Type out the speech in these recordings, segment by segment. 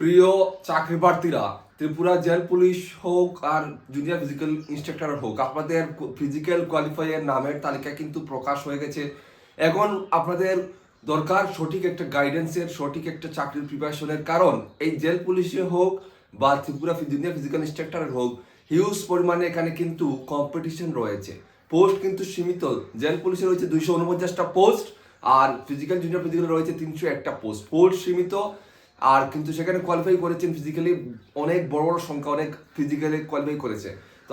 প্রিয় চাকরি প্রার্থীরা, ত্রিপুরা জেল পুলিশ হোক আর জুনিয়র ফিজিক্যাল ইন্সট্রাক্টর হোক, আপনাদের ফিজিক্যাল কোয়ালিফাইয়ের নামের তালিকা কিন্তু প্রকাশ হয়ে গেছে। এখন আপনাদের দরকার সঠিক একটা গাইডেন্সের, সঠিক একটা চাকরির প্রিপারেশনের। কারণ এই জেল পুলিশে হোক বা ত্রিপুরা জুনিয়র ফিজিক্যাল ইন্সট্রাক্টরের হোক, হিউজ পরিমাণে এখানে কিন্তু কম্পিটিশন রয়েছে। পোস্ট কিন্তু সীমিত। জেল পুলিশে রয়েছে 249টা পোস্ট, আর ফিজিক্যাল জুনিয়র ফিজিক্যাল রয়েছে 301টা পোস্ট। পোস্ট সীমিত, আর কিন্তু সেখানে কোয়ালিফাই করেছেন ফিজিক্যালি অনেক বড় বড় সংখ্যা, অনেক ফিজিক্যালি কোয়ালিফাই করেছে। তো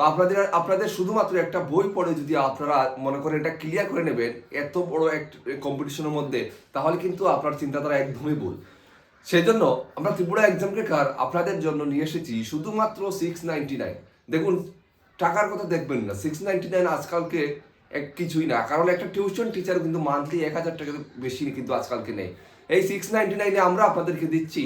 আপনাদের শুধুমাত্র একটা বই পড়ে যদি আপনারা মনে করেন এটা ক্লিয়ার করে নেবেন এত বড় এক কম্পিটিশনের মধ্যে, তাহলে কিন্তু আপনার চিন্তাধারা একদমই ভুল। সেই জন্য আমরা ত্রিপুরা এক্সাম ক্র্যাকার আপনাদের জন্য নিয়ে এসেছি শুধুমাত্র 699। দেখুন, টাকার কথা দেখবেন না, 699 আজকালকে কিছুই না। কারণ একটা টিউশন টিচার কিন্তু মান্থলি 1000 টাকা বেশি কিন্তু আজকালকে নেই। এই 699-এ আমরা আপনাদেরকে দিচ্ছি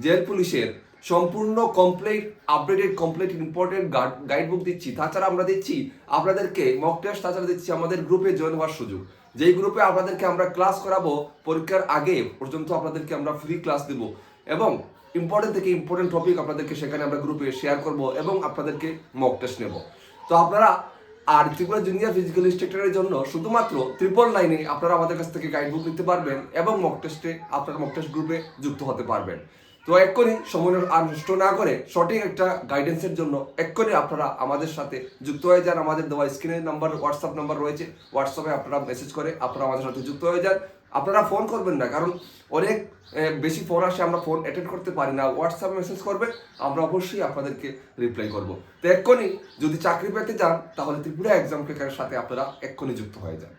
জেল পুলিশের সম্পূর্ণ complete updated complete important guide book দিচ্ছি। তাছাড়া আমরা দিচ্ছি আপনাদেরকে মক টেস্ট, তাছাড়া দিচ্ছি আমাদের গ্রুপে জয়েন হওয়ার সুযোগ। যেই গ্রুপে আপনাদেরকে আমরা ক্লাস করাবো, পরীক্ষার আগে পর্যন্ত আপনাদেরকে আমরা ফ্রি ক্লাস দেব, এবং ইম্পর্টেন্ট থেকে ইম্পর্টেন্ট টপিক আপনাদেরকে সেখানে আমরা গ্রুপে শেয়ার করব এবং আপনাদেরকে মক টেস্ট নেব। তো আপনারা আর ত্রিপুরা জুনিয়র ফিজিক্যাল ইন্সট্রাক্টরের জন্য শুধুমাত্র 999-এ আপনারা আমাদের কাছ থেকে গাইড বুক নিতে পারবেন এবং মক টেস্টে আপনারা মক টেস্ট গ্রুপে যুক্ত হতে পারবেন। তো এক্ষুনি সময় আর নষ্ট না করে সঠিক একটা গাইডেন্সের জন্য এক্ষুনি আপনারা আমাদের সাথে যুক্ত হয়ে যান। আমাদের দেওয়া স্ক্রিনের নাম্বার, হোয়াটসঅ্যাপ নাম্বার রয়েছে, হোয়াটসঅ্যাপে আপনারা মেসেজ করে আপনারা আমাদের সাথে যুক্ত হয়ে যান। আপনারা ফোন করবেন না, কারণ অনেক বেশি ফোন আসে, আমরা ফোন অ্যাটেন্ড করতে পারি না। হোয়াটসঅ্যাপে মেসেজ করবেন, আমরা অবশ্যই আপনাদেরকে রিপ্লাই করব। তো এক্ষুনি যদি চাকরি পেতে চান তাহলে ত্রিপুরা এক্সাম ক্র্যাকারের সাথে আপনারা এক্ষুনি যুক্ত হয়ে যান।